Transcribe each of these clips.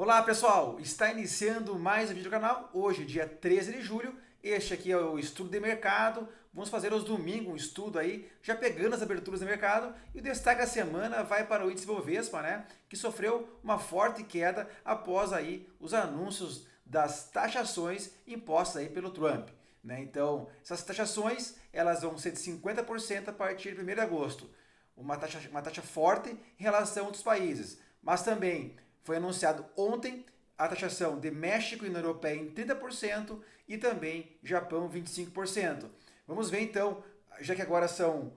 Olá pessoal, está iniciando mais um vídeo do canal, hoje dia 13 de julho, este aqui é o estudo de mercado, vamos fazer aos domingos um estudo aí, já pegando as aberturas do mercado, e o destaque da semana vai para o índice Bovespa, né, que sofreu uma forte queda após aí os anúncios das taxações impostas aí pelo Trump. Né? Então, essas taxações elas vão ser de 50% a partir de 1º de agosto, uma taxa forte em relação a outros países, mas também foi anunciado ontem a taxação de México e União Europeia em 30% e também Japão 25%. Vamos ver então, já que agora são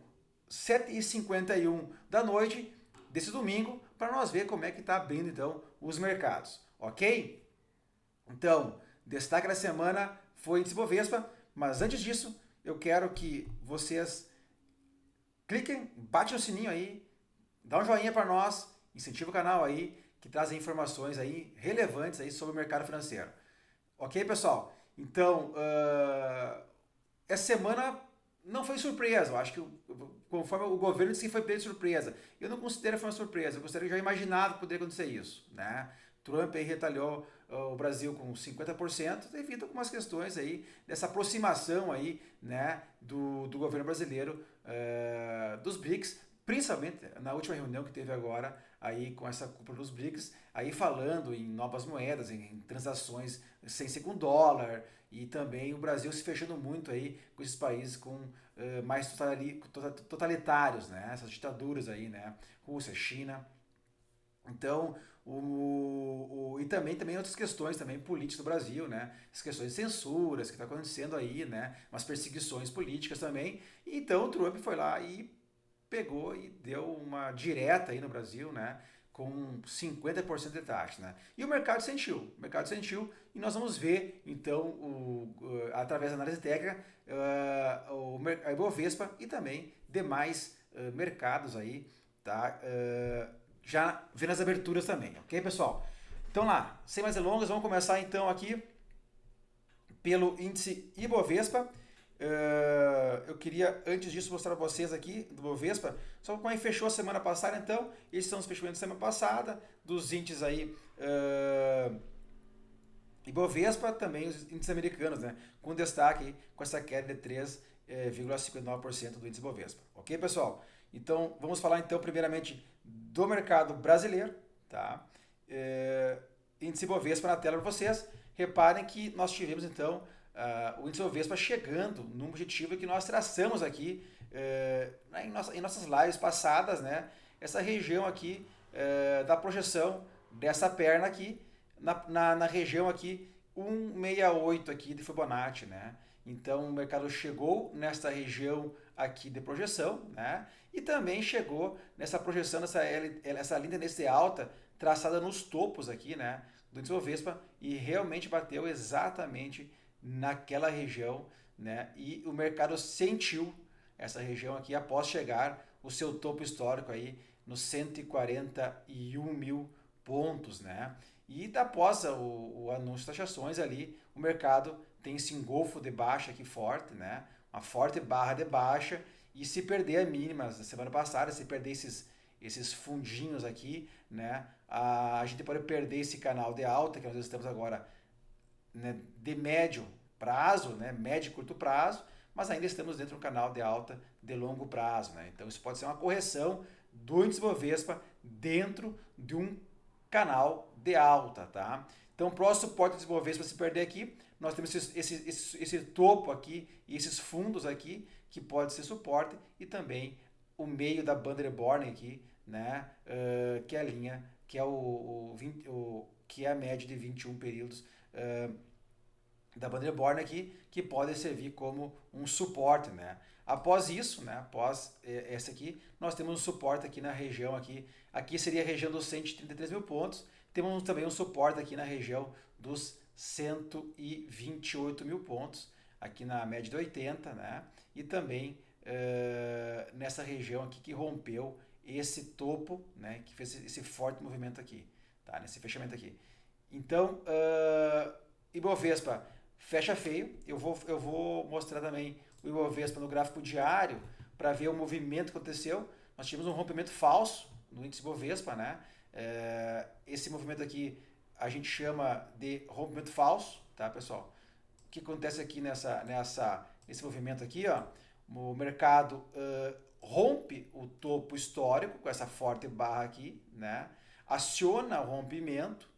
7h51 da noite desse domingo, para nós ver como é que está abrindo então os mercados, ok? Então, destaque da semana foi o índice Bovespa, mas antes disso, eu quero que vocês cliquem, bate o sininho aí, dá um joinha para nós, incentiva o canal aí, que trazem informações aí relevantes aí sobre o mercado financeiro. Ok, pessoal? Então, essa semana não foi surpresa. Eu acho que, conforme o governo disse que foi pego de surpresa, eu não considero que foi uma surpresa. Eu considero que já imaginava que poderia acontecer isso. Né? Trump aí retalhou o Brasil com 50% devido a algumas questões aí dessa aproximação aí, né, do governo brasileiro dos BRICS, principalmente na última reunião que teve agora aí com essa cúpula dos BRICS, aí falando em novas moedas, em transações sem ser com dólar, e também o Brasil se fechando muito aí com esses países com mais totalitários, né? Essas ditaduras aí, né? Rússia, China. Então, e também outras questões também políticas do Brasil, né? As questões de censuras que está acontecendo aí, né? Umas perseguições políticas também. E então o Trump foi lá e pegou e deu uma direta aí no Brasil, né? Com 50% de taxa, né? E o mercado sentiu e nós vamos ver então através da análise técnica a Ibovespa e também demais mercados aí, tá? Já vendo as aberturas também, ok, pessoal? Então lá, sem mais delongas, vamos começar então aqui pelo índice Ibovespa. Eu queria, antes disso, mostrar para vocês aqui do Bovespa, só como é que fechou a semana passada, então, esses são os fechamentos da semana passada, dos índices aí, Ibovespa, também os índices americanos, né, com destaque com essa queda de 3,59% do índice Bovespa, ok, pessoal? Então, vamos falar então, primeiramente, do mercado brasileiro, tá? Índice Bovespa na tela para vocês. Reparem que nós tivemos então o índice Bovespa chegando no objetivo que nós traçamos aqui em nossas lives passadas, né? Essa região aqui da projeção dessa perna aqui na região aqui 168 aqui de Fibonacci, né? Então o mercado chegou nesta região aqui de projeção, né? E também chegou nessa projeção, essa linha tendência alta traçada nos topos aqui, né? Do índice Bovespa e realmente bateu exatamente naquela região, né? E o mercado sentiu essa região aqui após chegar o seu topo histórico aí nos 141 mil pontos, né? E após o anúncio das taxações ali, o mercado tem esse engolfo de baixa aqui forte, né? Uma forte barra de baixa, e se perder a mínima da semana passada, se perder esses fundinhos aqui, né? A gente pode perder esse canal de alta que nós estamos agora, né, de médio prazo, né, médio e curto prazo, mas ainda estamos dentro de um canal de alta de longo prazo. Né? Então isso pode ser uma correção do índice Bovespa dentro de um canal de alta. Tá? Então o próximo suporte do índice Bovespa, se perder aqui, nós temos esse topo aqui e esses fundos aqui, que pode ser suporte, e também o meio da banda de Bollinger aqui, né, que é a linha, que é que é a média de 21 períodos da bandeira Born aqui, que pode servir como um suporte, né? Após isso, né, após essa aqui, nós temos um suporte aqui na região aqui seria a região dos 133 mil pontos, temos também um suporte aqui na região dos 128 mil pontos, aqui na média de 80, né? E também nessa região aqui que rompeu esse topo, né, que fez esse forte movimento aqui, tá? Nesse fechamento aqui. Então, Ibovespa fecha feio. Eu vou mostrar também o Ibovespa no gráfico diário para ver o movimento que aconteceu. Nós tivemos um rompimento falso no índice Ibovespa, né? Esse movimento aqui a gente chama de rompimento falso, tá, pessoal? O que acontece aqui nesse movimento aqui, ó, o mercado rompe o topo histórico com essa forte barra aqui, né? Aciona o rompimento,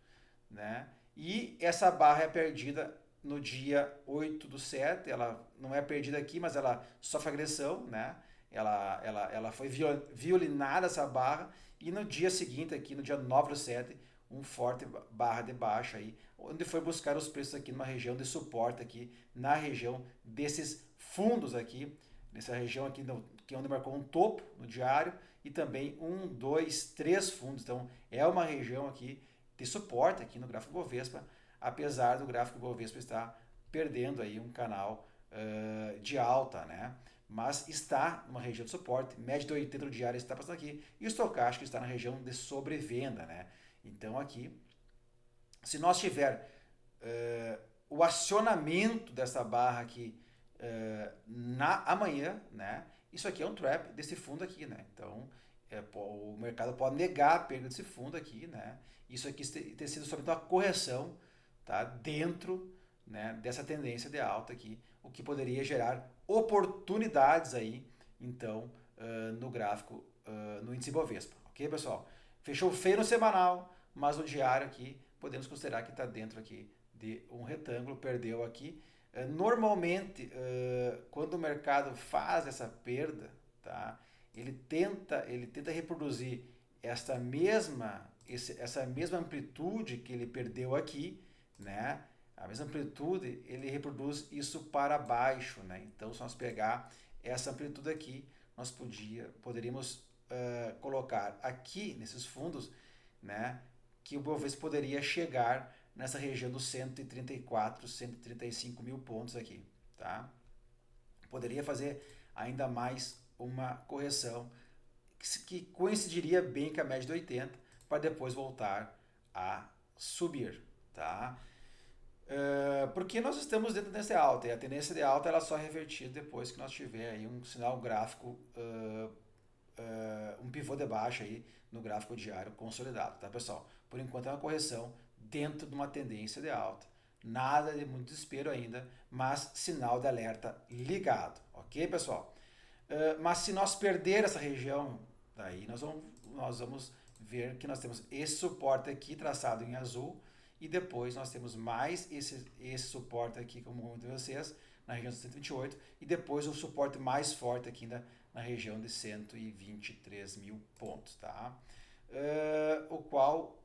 né? E essa barra é perdida no dia 8/7, ela não é perdida aqui, mas ela sofre agressão, né? Ela foi violinada essa barra, e no dia seguinte aqui, no dia 9/7, um forte barra de baixa aí, onde foi buscar os preços aqui numa região de suporte aqui, na região desses fundos aqui, nessa região aqui que é onde marcou um topo no diário, e também 1, 2, 3 fundos. Então é uma região aqui de suporte aqui no gráfico Bovespa, apesar do gráfico Bovespa estar perdendo aí um canal de alta, né? Mas está numa região de suporte, média de 80 no diário está passando aqui, e o estocástico está na região de sobrevenda, né? Então aqui, se nós tiver o acionamento dessa barra aqui amanhã, né? Isso aqui é um trap desse fundo aqui, né? Então o mercado pode negar a perda desse fundo aqui, né? Isso aqui ter sido somente uma correção, tá? Dentro, né, dessa tendência de alta aqui, o que poderia gerar oportunidades aí, então, no gráfico, no índice Bovespa, ok, pessoal? Fechou feio no semanal, mas no diário aqui podemos considerar que está dentro aqui de um retângulo, perdeu aqui. Normalmente, quando o mercado faz essa perda, tá, ele tenta reproduzir essa mesma amplitude que ele perdeu aqui, né? A mesma amplitude, ele reproduz isso para baixo, né? Então, se nós pegar essa amplitude aqui, nós poderíamos colocar aqui nesses fundos, né, que o Bovespa poderia chegar nessa região dos 134, 135 mil pontos aqui, tá? Poderia fazer ainda mais uma correção que coincidiria bem com a média de 80, para depois voltar a subir, tá? Porque nós estamos dentro da tendência alta, e a tendência de alta ela só é revertida depois que nós tiver aí um sinal gráfico, um pivô de baixa aí no gráfico diário consolidado, tá, pessoal? Por enquanto é uma correção dentro de uma tendência de alta, nada de muito desespero ainda, mas sinal de alerta ligado, ok, pessoal? Mas se nós perder essa região, daí nós vamos ver que nós temos esse suporte aqui traçado em azul, e depois nós temos mais esse suporte aqui, como eu comentei vocês, na região de 128, e depois o suporte mais forte aqui na região de 123 mil pontos, tá? O qual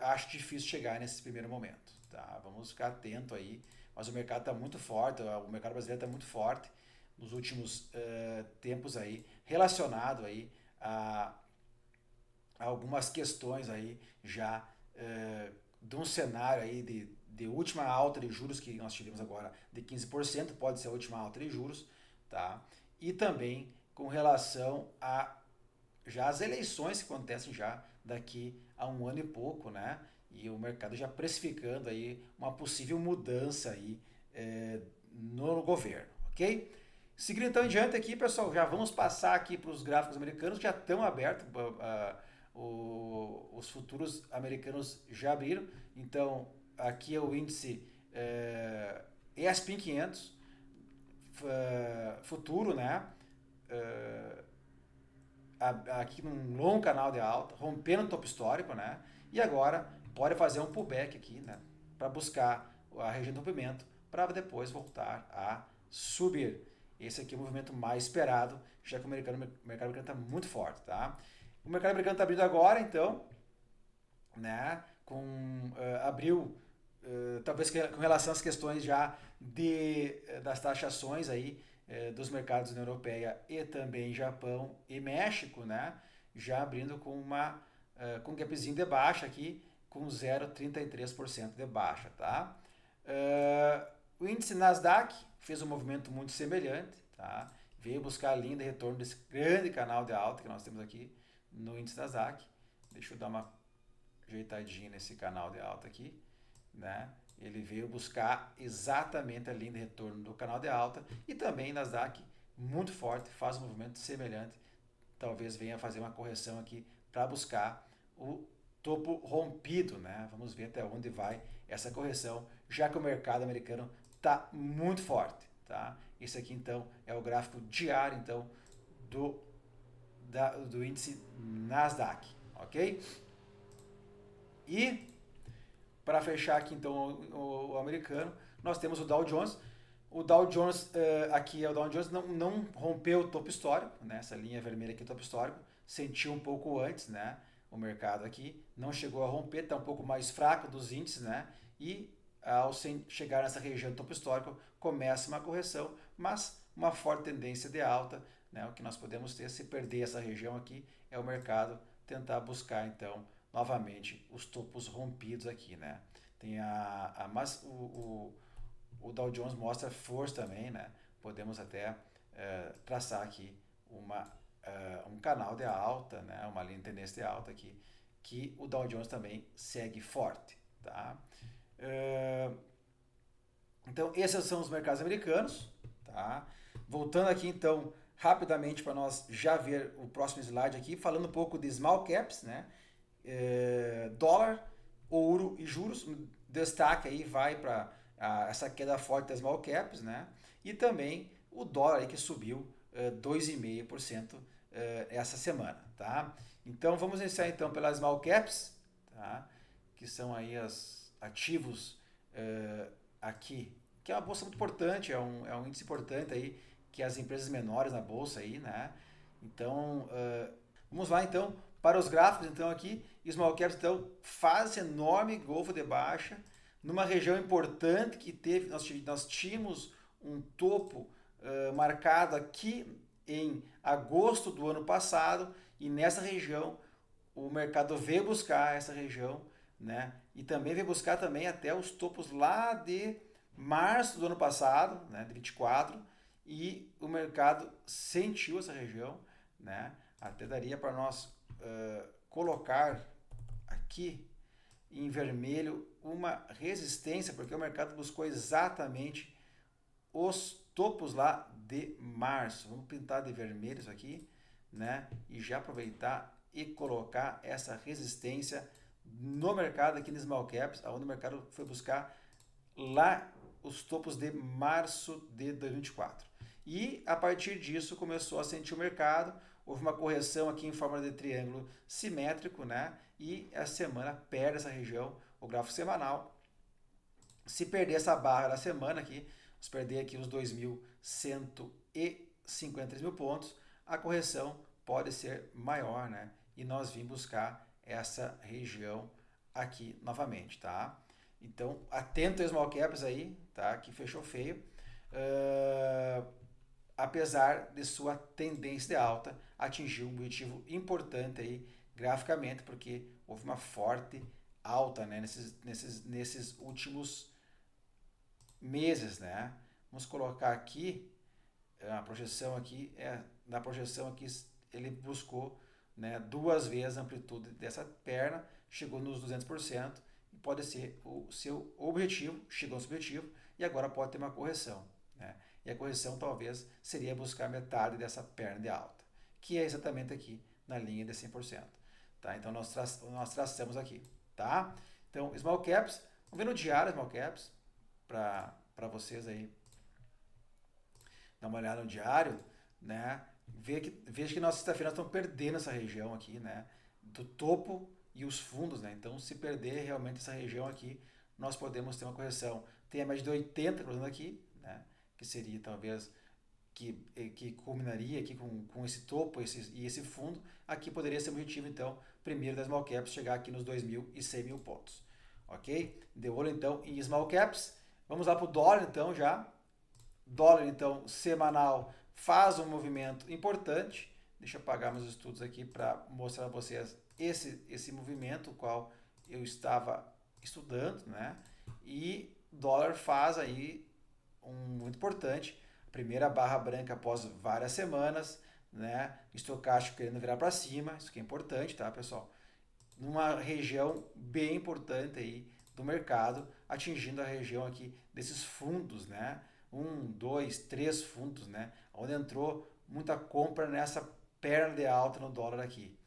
acho difícil chegar nesse primeiro momento, tá? Vamos ficar atento aí, mas o mercado está muito forte, o mercado brasileiro está muito forte nos últimos tempos aí, relacionado aí a algumas questões aí já de um cenário aí de última alta de juros que nós tivemos agora de 15%, pode ser a última alta de juros, tá? E também com relação a já as eleições que acontecem já daqui a um ano e pouco, né? E o mercado já precificando aí uma possível mudança aí no governo, ok? Seguindo então em diante aqui, pessoal, já vamos passar aqui para os gráficos americanos, já estão abertos, os futuros americanos já abriram. Então, aqui é o índice S&P 500 futuro, né? Aqui num longo canal de alta, rompendo o topo histórico, né? E agora pode fazer um pullback aqui, né? Para buscar a região de rompimento, para depois voltar a subir. Esse aqui é o movimento mais esperado, já que o mercado americano está muito forte, tá? O mercado americano está abrindo agora, então, né? Abriu, talvez com relação às questões já das taxações aí, dos mercados da União Europeia e também Japão e México, né? Já abrindo com um gapzinho de baixa aqui, com 0,33% de baixa, tá? O índice Nasdaq fez um movimento muito semelhante, tá? Veio buscar a linha de retorno desse grande canal de alta que nós temos aqui no índice Nasdaq. Deixa eu dar uma ajeitadinha nesse canal de alta aqui, né? Ele veio buscar exatamente a linha de retorno do canal de alta, e também Nasdaq muito forte, faz um movimento semelhante, talvez venha fazer uma correção aqui para buscar topo rompido, né? Vamos ver até onde vai essa correção, já que o mercado americano está muito forte, tá? Esse aqui então é o gráfico diário então do do índice Nasdaq, ok? E para fechar aqui então o americano, nós temos o Dow Jones. O Dow Jones, aqui é o Dow Jones, não rompeu o topo histórico, né? Essa linha vermelha aqui é o topo histórico, sentiu um pouco antes, né? O mercado aqui não chegou a romper, está um pouco mais fraco dos índices, né? E ao chegar nessa região do topo histórico, começa uma correção, mas uma forte tendência de alta, né? O que nós podemos ter se perder essa região aqui é o mercado tentar buscar então novamente os topos rompidos aqui, né? Tem mas o Dow Jones mostra força também, né? Podemos até traçar aqui um canal de alta, né? Uma linha de tendência de alta aqui, que o Dow Jones também segue forte, tá? Então, esses são os mercados americanos, tá? Voltando aqui, então, rapidamente para nós já ver o próximo slide aqui, falando um pouco de small caps, né? Dólar, ouro e juros, destaque aí vai para essa queda forte das small caps, né? E também o dólar aí que subiu 2,5% essa semana, tá? Então vamos iniciar então pelas small caps, tá? Que são aí os ativos aqui, que é uma bolsa muito importante, é um índice importante aí, que as empresas menores na bolsa aí, né? Então, vamos lá então para os gráficos então aqui, small caps então faz esse enorme golfo de baixa, numa região importante que teve, nós tínhamos um topo marcado aqui em agosto do ano passado, e nessa região o mercado veio buscar essa região, né? E também veio buscar também até os topos lá de março do ano passado, né, de 24, e o mercado sentiu essa região, né? Até daria para nós colocar aqui em vermelho uma resistência, porque o mercado buscou exatamente os topos lá de março. Vamos pintar de vermelho isso aqui, né? E já aproveitar e colocar essa resistência no mercado aqui no Small Caps, onde o mercado foi buscar lá os topos de março de 2024. E a partir disso começou a sentir o mercado, houve uma correção aqui em forma de triângulo simétrico, né? E a semana perde essa região, o gráfico semanal. Se perder essa barra da semana aqui, se perder aqui os 2.153 mil pontos, a correção pode ser maior, né? E nós vim buscar essa região aqui novamente, tá? Então, atento aos small caps aí, tá? Que fechou feio. Apesar de sua tendência de alta, atingiu um objetivo importante aí graficamente, porque houve uma forte alta, né, nesses últimos meses, né? Vamos colocar aqui a projeção aqui, na projeção aqui ele buscou, né, duas vezes a amplitude dessa perna, chegou nos 200%, e pode ser o seu objetivo, chegou ao seu objetivo, e agora pode ter uma correção, né? E a correção talvez seria buscar metade dessa perna de alta, que é exatamente aqui na linha de 100%. Tá? Então nós traçamos aqui. Tá? Então, small caps, vamos ver no diário small caps, para vocês aí dar uma olhada no diário, né? Veja que na sexta-feira nós estamos perdendo essa região aqui, né? Do topo e os fundos, né? Então, se perder realmente essa região aqui, nós podemos ter uma correção. Tem a média de 80 cruzando aqui, né? Que seria talvez que culminaria aqui com esse topo e esse fundo. Aqui poderia ser o objetivo, então, primeiro das small caps, chegar aqui nos 2.100 mil pontos. Ok? De olho, então, em small caps. Vamos lá para o dólar, então, já. Dólar, então, semanal, faz um movimento importante. Deixa eu apagar meus estudos aqui para mostrar a vocês esse movimento, o qual eu estava estudando, né? E dólar faz aí muito importante, primeira barra branca após várias semanas, né? Estocástico querendo virar para cima, isso que é importante, tá, pessoal? Numa região bem importante aí do mercado, atingindo a região aqui desses fundos, né? 1, 2, 3 fundos, né? Onde entrou muita compra nessa perna de alta no dólar aqui.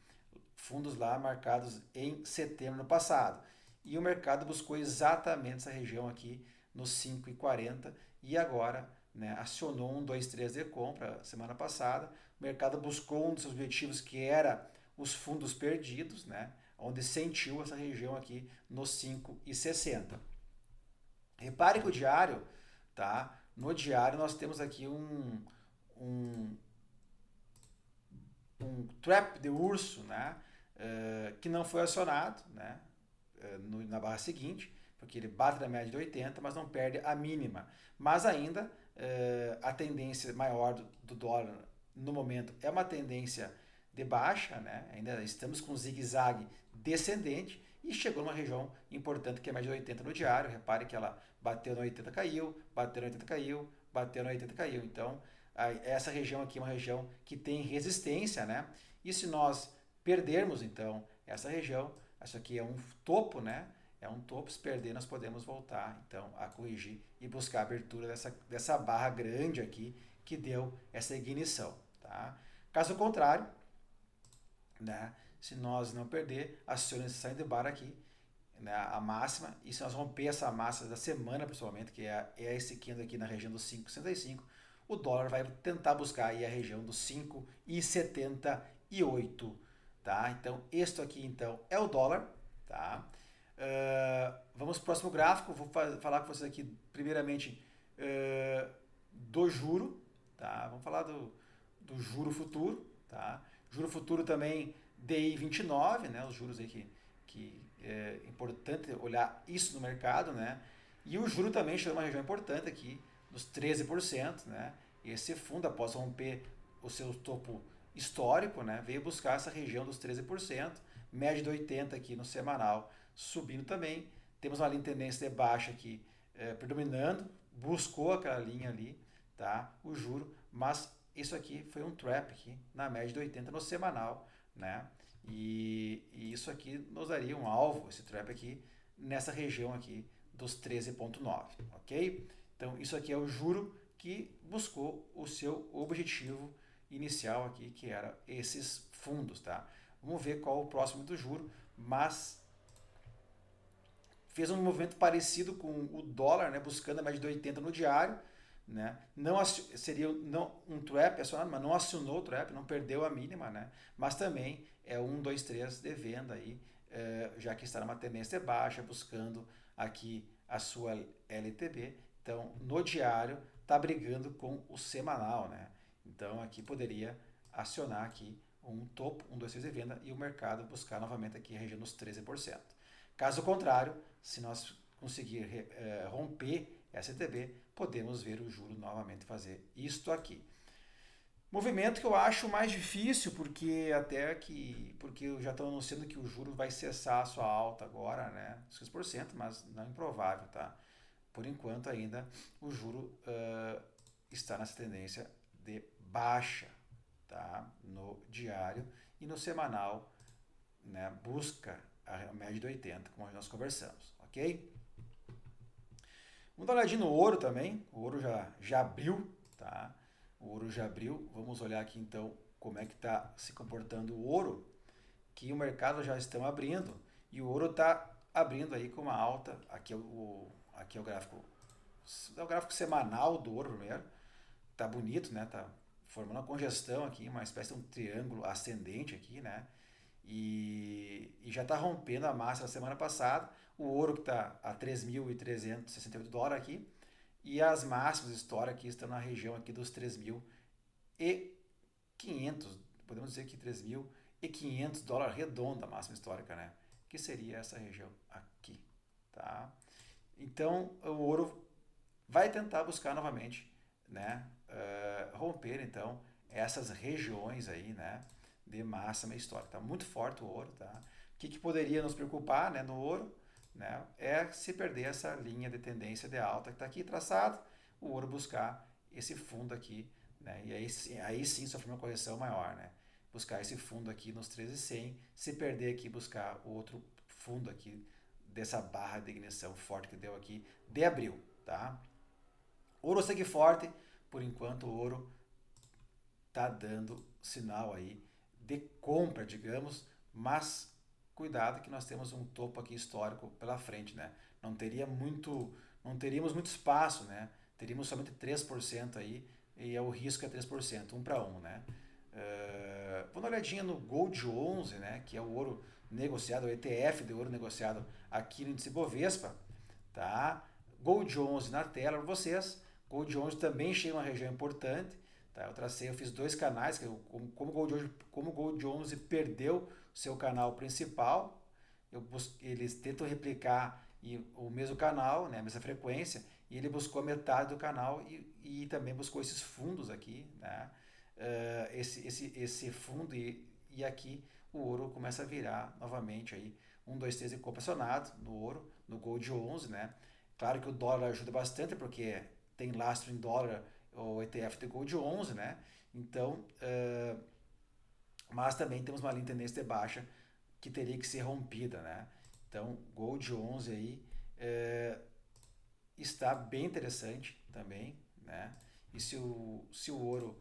fundos lá marcados em setembro no passado. E o mercado buscou exatamente essa região aqui nos 5,40 e agora, né, acionou um 2,3 de compra semana passada. O mercado buscou um dos seus objetivos, que era os fundos perdidos, né, onde sentiu essa região aqui nos 5,60. Repare que o diário, tá? No diário nós temos aqui um, um trap de urso, né? Que não foi acionado, né? Na barra seguinte, porque ele bate na média de 80, mas não perde a mínima. Mas ainda a tendência maior do dólar no momento é uma tendência de baixa, né? Ainda estamos com um zigue-zague descendente e chegou numa região importante que é a média de 80 no diário. Repare que ela bateu no 80, caiu, bateu no 80, caiu, bateu no 80, caiu. Então, essa região aqui é uma região que tem resistência, né? E se nós perdermos, então, essa região, isso aqui é um topo, né? É um topo, se perder nós podemos voltar, então, a corrigir e buscar a abertura dessa barra grande aqui que deu essa ignição, tá? Caso contrário, né? Se nós não perder, acione esse sign de bar aqui, né, a máxima, e se nós romper essa massa da semana, principalmente, que é esse candle aqui na região dos 5,65, o dólar vai tentar buscar aí a região dos 5,78, tá? Então, este aqui, então, é o dólar, tá? Vamos para o próximo gráfico, vou falar com vocês aqui, primeiramente, do juro, tá? Vamos falar do juro futuro, tá? Juro futuro também DI 29, né? Os juros aí que é importante olhar isso no mercado, né? E o juro também chegou numa região importante aqui, dos 13%, né? E esse fundo, após romper o seu topo histórico, né, veio buscar essa região dos 13%, média de 80 aqui no semanal, subindo também. Temos uma linha de tendência de baixa aqui predominando, buscou aquela linha ali, tá? O juro, mas isso aqui foi um trap aqui na média de 80 no semanal, né? E isso aqui nos daria um alvo, esse trap aqui, nessa região aqui dos 13,9, ok? Então isso aqui é o juro que buscou o seu objetivo inicial aqui, que era esses fundos, tá? Vamos ver qual o próximo do juro, mas fez um movimento parecido com o dólar, né, buscando a média de 80 no diário, né? Não seria um trap acionado, mas não acionou o trap, não perdeu a mínima, né? Mas também é 1, 2, 3 de venda aí, já que está numa tendência baixa, buscando aqui a sua LTB. Então, no diário, está brigando com o semanal, né? Então, aqui poderia acionar aqui um topo, 1, 2, 3 de venda e o mercado buscar novamente aqui a região dos 13%. Caso contrário, se nós conseguir romper essa LTB, podemos ver o juro novamente fazer isto aqui. Movimento que eu acho mais difícil, porque eu já estou anunciando que o juro vai cessar a sua alta agora, né? 6%, mas não é improvável, tá? Por enquanto ainda o juro está nessa tendência de baixa, tá? No diário e no semanal, né? Busca a média de 80, como nós conversamos, ok? Vamos dar uma olhadinha no ouro também. O ouro já abriu, tá? O ouro já abriu. Vamos olhar aqui então como é que está se comportando o ouro, que o mercado já estão abrindo e o ouro está abrindo aí com uma alta. Aqui é o gráfico, semanal do ouro primeiro. Tá bonito, né? Tá formando uma congestão aqui, uma espécie de um triângulo ascendente aqui, né? E já está rompendo a massa da semana passada. O ouro que está a 3.368 dólares aqui. E as máximas históricas aqui estão na região aqui dos 3.500. Podemos dizer que 3.500 dólares redonda a máxima histórica, né? Que seria essa região aqui, tá? Então, o ouro vai tentar buscar novamente, né? Romper, então, essas regiões aí, né? De máxima histórica. Está muito forte o ouro, tá? O que poderia nos preocupar, né, no ouro, né, é se perder essa linha de tendência de alta que está aqui traçado, o ouro buscar esse fundo aqui, né, e aí sim sofrer uma correção maior, né, buscar esse fundo aqui nos 13.100, se perder aqui buscar outro fundo aqui dessa barra de ignição forte que deu aqui de abril, tá? Ouro segue forte, por enquanto o ouro está dando sinal aí de compra, digamos, mas cuidado que nós temos um topo aqui histórico pela frente, né? Não teríamos muito espaço, né? Teríamos somente 3% aí, e o risco é 3%, 1 para 1, né? Vou dar uma olhadinha no Gold 11, né? Que é o ouro negociado, o ETF de ouro negociado aqui no índice Bovespa, tá? Gold 11 na tela para vocês. Gold 11 também chega uma região importante, tá? Eu fiz dois canais, como o Gold 11 perdeu seu canal principal, eles tentam replicar o mesmo canal, né, a mesma frequência, e ele buscou metade do canal e também buscou esses fundos aqui, né? Esse fundo e aqui o ouro começa a virar novamente aí 1, 2, 3 e pressionado no ouro, no Gold 11, né? Claro que o dólar ajuda bastante porque tem lastro em dólar o ETF do Gold 11, né? Então, mas também temos uma linha de tendência de baixa que teria que ser rompida, né? Então, Gold 11 aí está bem interessante também, né? E se o ouro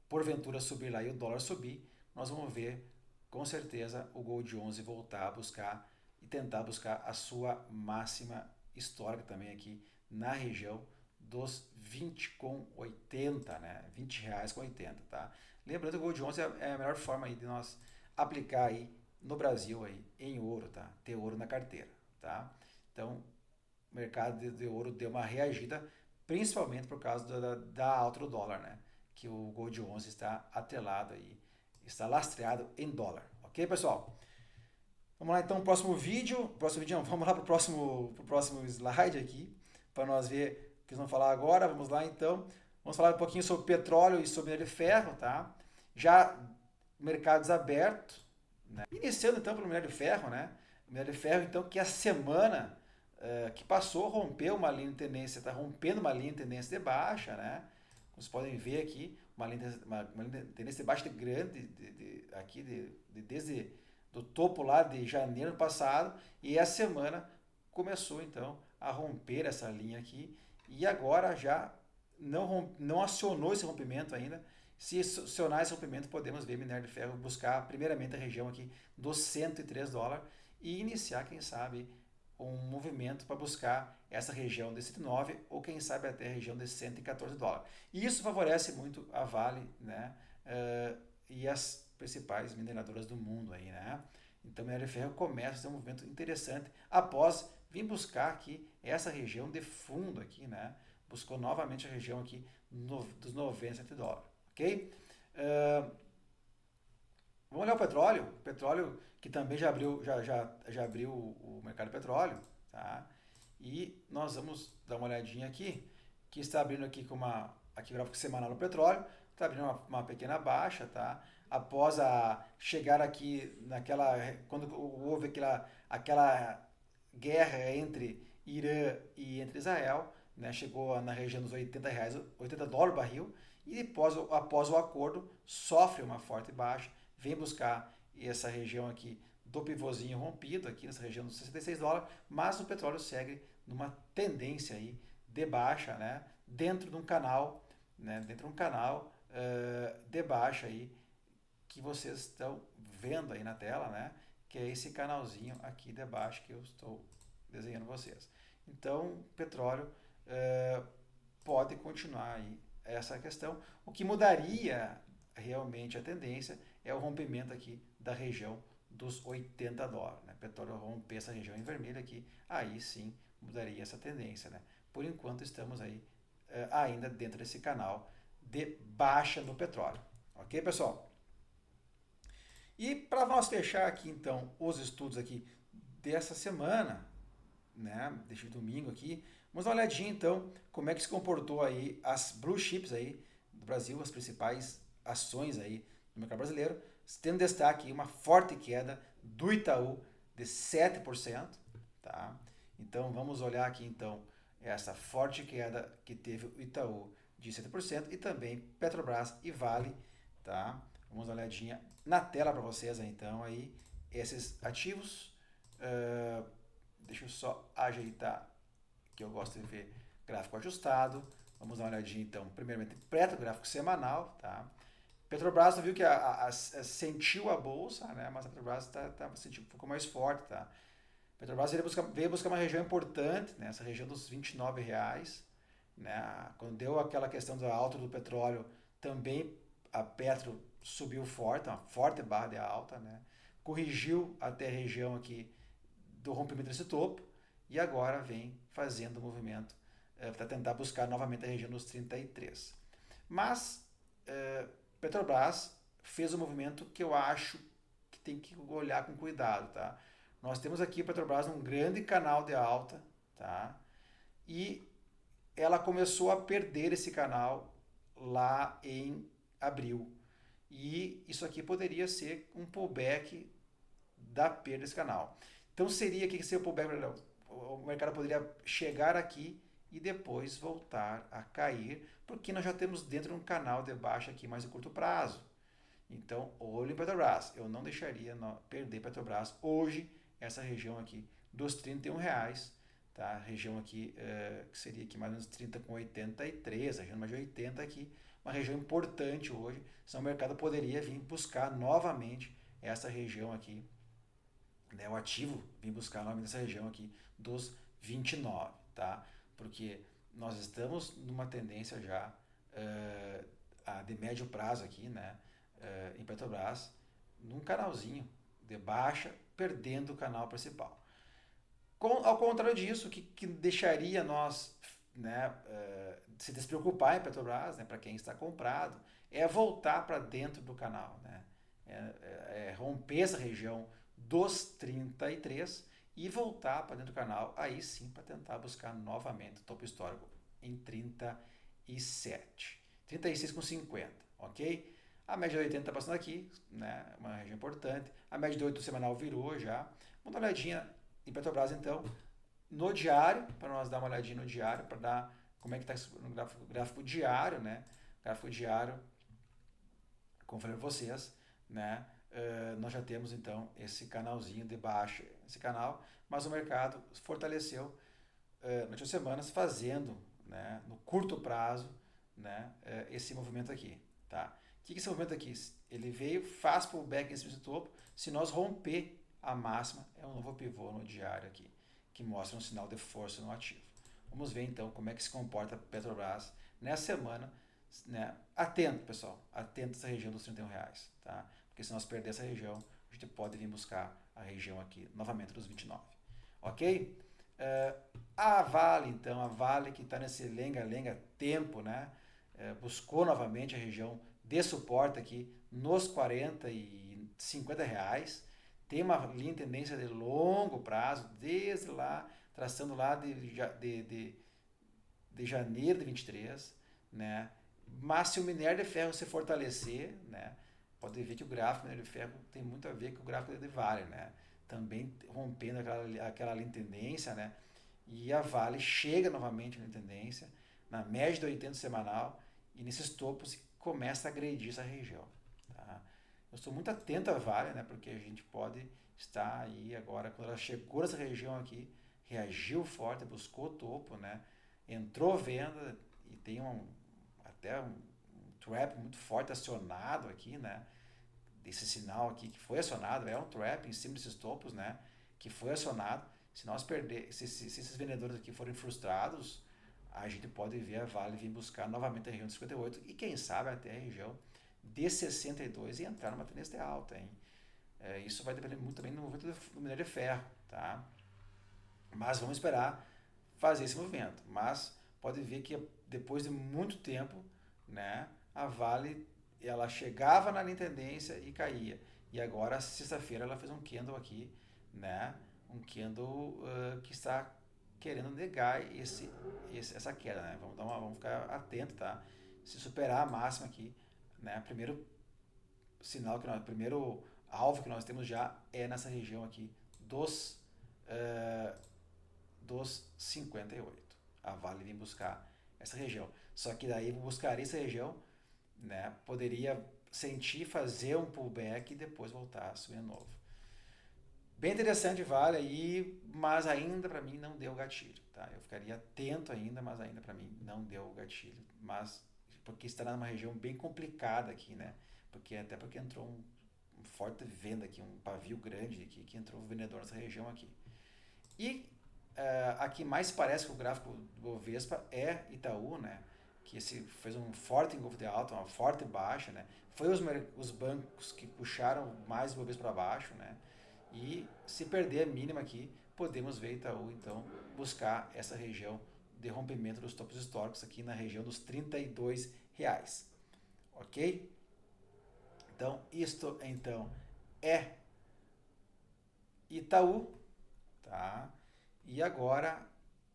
porventura subir lá e o dólar subir, nós vamos ver com certeza o Gold 11 voltar a buscar e tentar buscar a sua máxima histórica também aqui na região dos 20,80, né? R$ 20,80, tá? Lembrando que o Gold 11 é a melhor forma aí de nós aplicar aí no Brasil aí em ouro, tá? Ter ouro na carteira, tá? Então, o mercado de ouro deu uma reagida, principalmente por causa da alta do dólar, né? Que o Gold 11 está atrelado aí, está lastreado em dólar, ok, pessoal? Vamos lá então, vamos lá para o próximo slide aqui, para nós ver o que nós vamos falar agora. Vamos lá então, vamos falar um pouquinho sobre petróleo e sobre minério de ferro, tá? Já mercados abertos, né? Iniciando então pelo minério de ferro, né? O minério de ferro então que a semana que passou rompeu uma linha de tendência, está rompendo uma linha de tendência de baixa, né? Como vocês podem ver aqui, uma linha de tendência de baixa grande desde do topo lá de janeiro passado, e essa semana começou então a romper essa linha aqui e agora já não acionou esse rompimento ainda. Se acionar esse rompimento, podemos ver minério de ferro buscar primeiramente a região aqui dos $103 e iniciar, quem sabe, um movimento para buscar essa região de 109 ou quem sabe até a região de $114. E isso favorece muito a Vale, né? E as principais mineradoras do mundo aí, né? Então o minério de ferro começa a ter um movimento interessante após vir buscar aqui essa região de fundo aqui, né? Buscou novamente a região aqui dos $90, ok? Vamos olhar o petróleo que também já abriu o mercado de petróleo, tá? E nós vamos dar uma olhadinha aqui, que está abrindo aqui com aqui o gráfico semanal no petróleo, está abrindo uma pequena baixa, tá? Após chegar aqui quando houve aquela guerra entre Irã e entre Israel, né? Chegou na região dos R$ 80, $80 o barril, e após o acordo sofre uma forte baixa, vem buscar essa região aqui do pivôzinho rompido, aqui nessa região dos $66, mas o petróleo segue numa tendência aí de baixa, né? Dentro de um canal, né? De baixa aí, que vocês estão vendo aí na tela, né? Que é esse canalzinho aqui de baixo que eu estou desenhando vocês. Então, petróleo pode continuar aí essa questão. O que mudaria realmente a tendência é o rompimento aqui da região dos $80, né? Petróleo romper essa região em vermelho aqui, aí sim mudaria essa tendência, né? Por enquanto estamos aí ainda dentro desse canal de baixa no petróleo, ok, pessoal? E para nós fechar aqui então os estudos aqui dessa semana, né, deste domingo aqui, vamos dar uma olhadinha então como é que se comportou aí as blue chips aí do Brasil, as principais ações aí no mercado brasileiro, tendo destaque uma forte queda do Itaú de 7%, tá? Então vamos olhar aqui então essa forte queda que teve o Itaú de 7% e também Petrobras e Vale, tá? Vamos dar uma olhadinha na tela para vocês então aí esses ativos. Deixa eu só ajeitar, que eu gosto de ver gráfico ajustado. Vamos dar uma olhadinha então, primeiramente, preto, gráfico semanal, tá? Petrobras, tu viu que sentiu a bolsa, né? Mas a Petrobras sentiu, ficou mais forte, tá? Petrobras veio buscar uma região importante, né? Essa região dos R$ 29, né? Quando deu aquela questão da alta do petróleo, também a Petro subiu forte, uma forte barra de alta, né? Corrigiu até a região aqui do rompimento desse topo e agora vem fazendo o movimento para tentar buscar novamente a região dos 33. Mas Petrobras fez um movimento que eu acho que tem que olhar com cuidado, tá? Nós temos aqui a Petrobras num grande canal de alta, tá? E ela começou a perder esse canal lá em abril. E isso aqui poderia ser um pullback da perda desse canal. Então seria que ser o pullback, o mercado poderia chegar aqui e depois voltar a cair, porque nós já temos dentro um canal de baixa aqui mais de curto prazo. Então, olho em Petrobras. Eu não deixaria perder Petrobras hoje, essa região aqui dos R$ 31, tá? A região aqui que seria aqui mais ou menos 30,83, a região mais de 80 aqui, uma região importante hoje, senão o mercado poderia vir buscar novamente essa região aqui, né, o ativo vir buscar novamente essa região aqui dos 29, tá? Porque nós estamos numa tendência já de médio prazo aqui, né, em Petrobras, num canalzinho de baixa, perdendo o canal principal. Ao contrário disso, o que deixaria nós, né, se despreocupar em Petrobras, né, para quem está comprado, é voltar para dentro do canal, né? Romper essa região dos 33 e voltar para dentro do canal, aí sim para tentar buscar novamente o topo histórico em 37, 36,50, ok? A média de 80 está passando aqui, né? Uma região importante. A média de 8 semanal virou já. Vamos dar uma olhadinha em Petrobras então no diário, para nós dar uma olhadinha no diário, para dar como é que está no gráfico diário, né? Gráfico diário, como eu falei para vocês, né? Nós já temos então esse canalzinho de baixa, esse canal, mas o mercado fortaleceu nas últimas semanas fazendo, né, no curto prazo, né, esse movimento aqui, tá? O que é esse movimento aqui? Ele veio, faz pullback em cima do topo, se nós romper a máxima, é um novo pivô no diário aqui, que mostra um sinal de força no ativo. Vamos ver então como é que se comporta a Petrobras nessa semana, né? Atento, pessoal, atento a essa região dos R$ 31, tá? Porque se nós perder essa região, a gente pode vir buscar a região aqui, novamente dos 29, ok? A Vale, então, a Vale que está nesse lenga-lenga tempo, né? Buscou novamente a região de suporte aqui nos 40 e 50 reais. Tem uma linha de tendência de longo prazo, desde lá, traçando lá de janeiro de 23, né? Mas se o minério de ferro se fortalecer, né, pode ver que o gráfico do minério de ferro tem muito a ver com o gráfico de Vale, né? Também rompendo aquela linha de tendência, né? E a Vale chega novamente na tendência, na média de 80 semanal, e nesses topos começa a agredir essa região. Tá? Eu estou muito atento à Vale, né? Porque a gente pode estar aí agora, quando ela chegou nessa região aqui, reagiu forte, buscou o topo, né? Entrou venda e tem até um trap muito forte acionado aqui, né? Esse sinal aqui que foi acionado, é um trap em cima desses topos, né? Que foi acionado. Se nós perder, se esses vendedores aqui forem frustrados, a gente pode ver a Vale vir buscar novamente a região de 58 e quem sabe até a região de 62 e entrar numa tendência alta, hein? Isso vai depender muito também do movimento do minério de ferro, tá? Mas vamos esperar fazer esse movimento. Mas pode ver que depois de muito tempo, né, a Vale ela chegava na linha tendência e caía. E agora, sexta-feira, ela fez um candle aqui, né, um candle que está querendo negar essa queda, né? Vamos ficar atento, tá? Se superar a máxima aqui, né? Primeiro alvo que nós temos já é nessa região aqui dos 58. A Vale vem buscar essa região. Só que daí buscaria essa região, né? Poderia sentir, fazer um pullback e depois voltar a subir de novo. Bem interessante Vale aí, mas ainda para mim não deu gatilho, tá? Eu ficaria atento ainda, mas ainda para mim não deu gatilho, mas porque está numa região bem complicada aqui, né? porque entrou um forte venda aqui, um pavio grande aqui, que entrou vendedor nessa região aqui. E aqui mais parece com o gráfico do Bovespa é Itaú, né? Que esse fez um forte engolfo de alta, uma forte baixa, né? Foi os bancos que puxaram mais o Bovespa para baixo, né? E se perder a mínima aqui, podemos ver Itaú, então, buscar essa região de rompimento dos topos históricos aqui na região dos R$ 32, ok? Então, isto então é Itaú, tá? E agora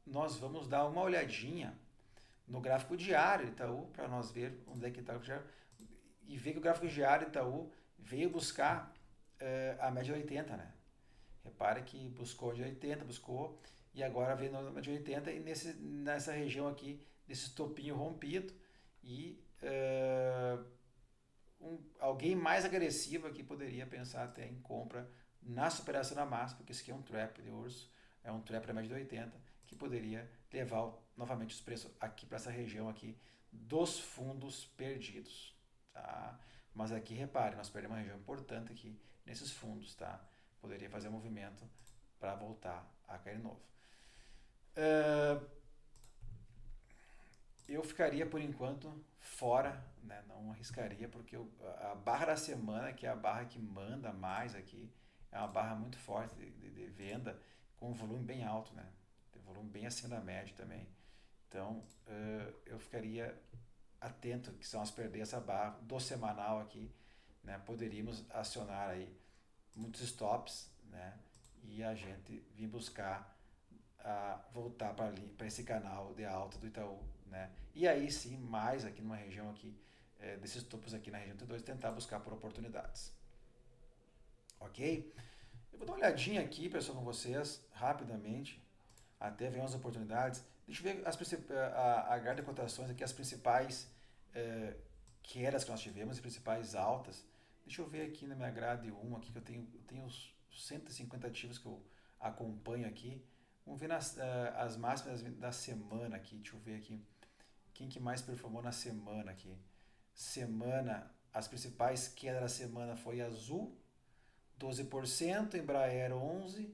nós vamos dar uma olhadinha no gráfico diário Itaú para nós ver onde é que está o diário e ver que o gráfico diário Itaú veio buscar a média 80, né? Repare que buscou a de 80, buscou e agora veio na média 80 e nessa região aqui desse topinho rompido e alguém mais agressivo aqui poderia pensar até em compra na superação da massa, porque isso aqui é um trap de urso, é um trap para média de 80, que poderia levar novamente os preços aqui para essa região aqui dos fundos perdidos, tá? Mas aqui, repare, nós perdemos uma região importante aqui nesses fundos, tá? Poderia fazer um movimento para voltar a cair de novo. Eu ficaria por enquanto fora, né? Não arriscaria, porque a barra da semana, que é a barra que manda mais aqui, é uma barra muito forte de venda, com um volume bem alto, né? Tem volume bem acima da média também. Então, eu ficaria atento que se nós perder essa barra do semanal aqui, né? Poderíamos acionar aí muitos stops, né? E a gente vir buscar voltar para esse canal de alta do Itaú, né? E aí sim, mais aqui numa região aqui, desses topos aqui na região T2, tentar buscar por oportunidades. Ok? Eu vou dar uma olhadinha aqui, pessoal, com vocês, rapidamente, até ver umas oportunidades. Deixa eu ver a grade de cotações aqui, as principais quedas que nós tivemos, as principais altas. Deixa eu ver aqui na minha grade 1, aqui, que eu tenho os 150 ativos que eu acompanho aqui. Vamos ver as máximas da semana aqui. Deixa eu ver aqui. Quem que mais performou na semana aqui? As principais quedas da semana foi Azul, 12%, Embraer 11%,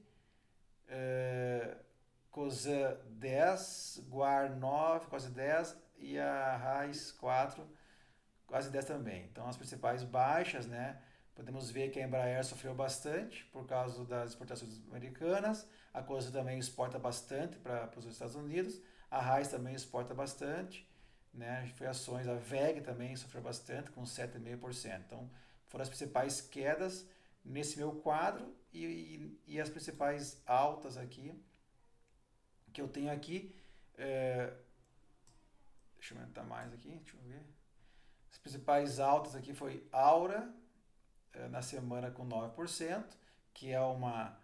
Cosan 10%, Guar 9%, quase 10%, e a Raiz 4%, quase 10% também. Então as principais baixas, né? Podemos ver que a Embraer sofreu bastante por causa das exportações americanas. A Cosan também exporta bastante para os Estados Unidos. A Raiz também exporta bastante, né? Foi ações. A VEG também sofreu bastante, com 7,5%. Então, foram as principais quedas nesse meu quadro e as principais altas aqui que eu tenho aqui. Deixa eu aumentar mais aqui, deixa eu ver. As principais altas aqui foi Aura, na semana com 9%, que é ela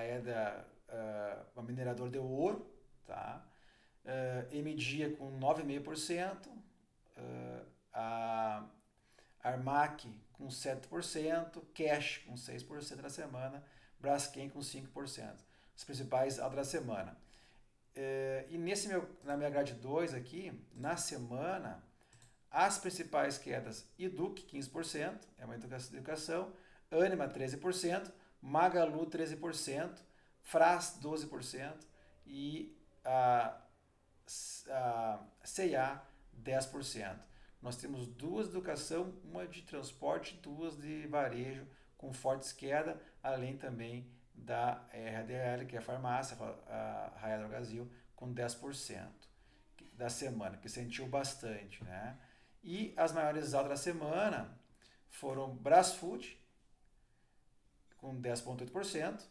é uma mineradora de ouro, tá? MDia com 9,5%, a Armac com 7%, Cash com 6% na semana, Braskem com 5%. As principais altas da semana. E na minha grade 2 aqui, na semana, as principais quedas: Educ 15%, é uma educação, Anima 13%, Magalu 13%, Fras 12% e a C&A 10%. Nós temos duas de educação, uma de transporte, duas de varejo com fortes quedas, além também da RDL, que é a farmácia, a Raia Drogasil, com 10% da semana, que sentiu bastante, né? E as maiores altas da semana foram Brasfood, com 10,8%,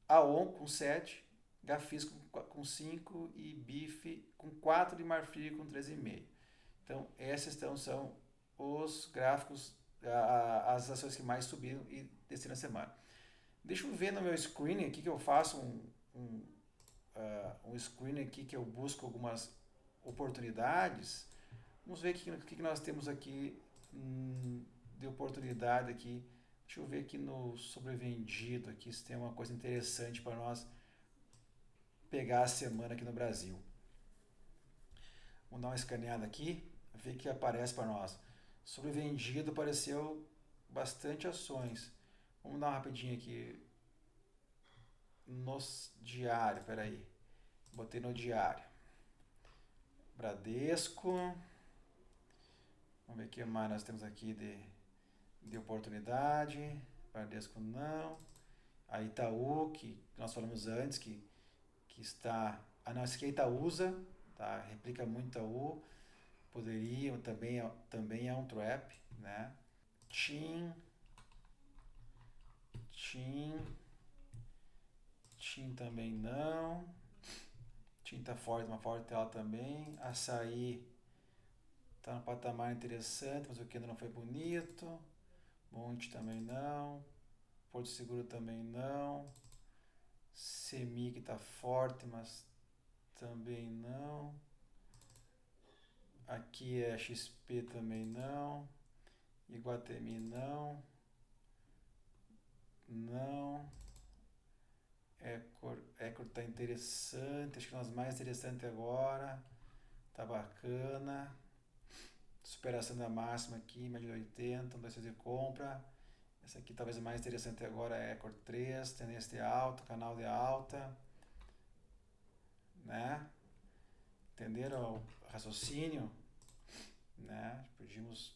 AON com 7%, Gafis com 5% e BIF com 4% e Marfrig com 13,5%. Então, esses são os gráficos, as ações que mais subiram e desceram na semana. Deixa eu ver no meu screening aqui, que eu faço um screening aqui, que eu busco algumas oportunidades. Vamos ver o que nós temos aqui de oportunidade aqui. Deixa eu ver aqui no sobrevendido aqui, se tem uma coisa interessante para nós pegar a semana aqui no Brasil. Vamos dar uma escaneada aqui, ver o que aparece para nós. Sobrevendido, apareceu bastante ações. Vamos dar uma rapidinha aqui nos diário, peraí. Botei no diário. Bradesco. Vamos ver o que mais nós temos aqui de oportunidade. Bradesco não. A Itaú, que nós falamos antes, que está... Ah, não, esse aqui é Itaúsa, tá? Replica muito Itaú. Poderia, também é um trap, né? TIM também não. TIM tá forte, uma forte ela também. Açaí tá no patamar interessante, mas o que ainda não foi bonito. Monte também não. Porto Seguro também não. Semig tá forte, mas também não. Aqui é XP também não. Iguatemi não. Não. Ecor tá interessante. Acho que nós mais interessante agora. Tá bacana. Superação da máxima aqui, média de 80, vai fazer compra. Essa aqui talvez a mais interessante agora é Ecor 3, tendência de alta, canal de alta. Né? Entenderam o raciocínio? Né? Podíamos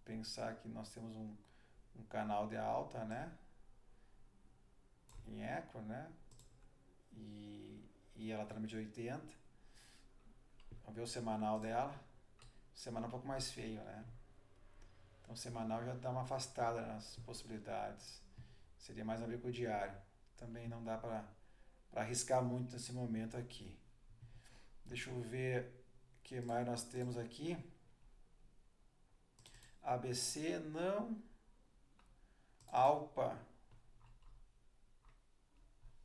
pensar que nós temos um canal de alta, né? Em Ecor, né? E ela está na média de 80. Vamos ver o semanal dela. O semanal é um pouco mais feio, né? Então o semanal já dá uma afastada nas possibilidades. Seria mais a ver com o diário. Também não dá para arriscar muito nesse momento aqui. Deixa eu ver o que mais nós temos aqui. ABC não. Alpa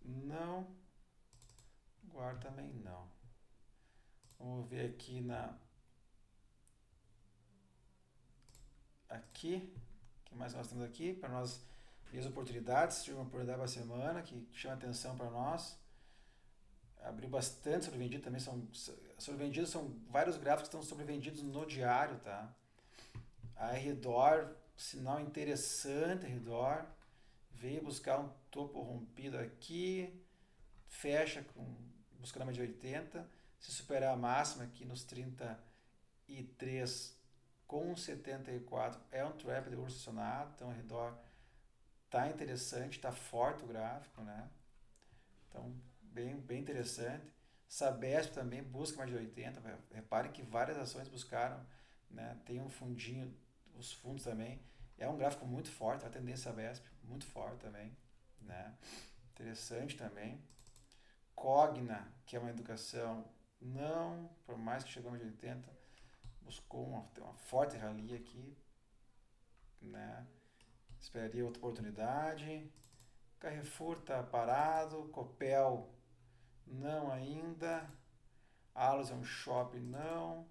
não. Guar também não. Vamos ver aqui aqui. O que mais nós temos aqui? Para nós ver as oportunidades. Tive uma oportunidade para a semana que chama atenção para nós. Abriu bastante sobrevendido também. Sobrevendidos são vários gráficos que estão sobrevendidos no diário, tá? A RDOR, sinal interessante, RDOR. Veio buscar um topo rompido aqui. Fecha buscando a média de 80. Se superar a máxima aqui nos 33 com 74 é um trap de urso acionado. Então o RDOR tá interessante, tá forte o gráfico, né? Então bem interessante. Sabesp também busca mais de 80. Reparem que várias ações buscaram, né? Tem um fundinho, os fundos também. É um gráfico muito forte, a tendência Sabesp muito forte também, né? Interessante também. Cogna, que é uma educação, não, por mais que chegou a mais de 80, buscou uma forte rally aqui, né? Esperaria outra oportunidade. Carrefour está parado. Copel não ainda. Allos é um shopping não.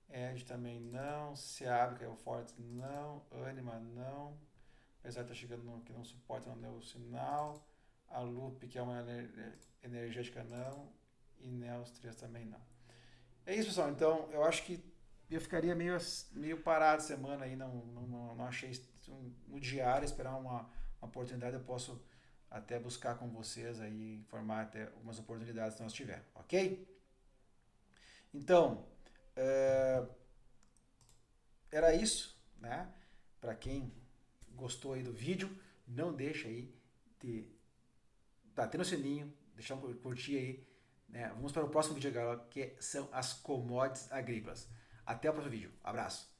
Ed também não. Seab caiu forte não. Anima não. Apesar de estar chegando aqui no suporte, não deu o sinal. A Loop, que é uma energética não. E Neos 3 também não. É isso, pessoal. Então eu acho que eu ficaria meio parado semana aí, não achei no diário, esperar uma oportunidade, eu posso até buscar com vocês aí, informar até algumas oportunidades que nós tivermos, ok? Então, era isso, né? Para quem gostou aí do vídeo, não deixa aí de bater no sininho, deixar um curtir aí, né? Vamos para o próximo vídeo agora, que são as commodities agrícolas. Até o próximo vídeo. Abraço.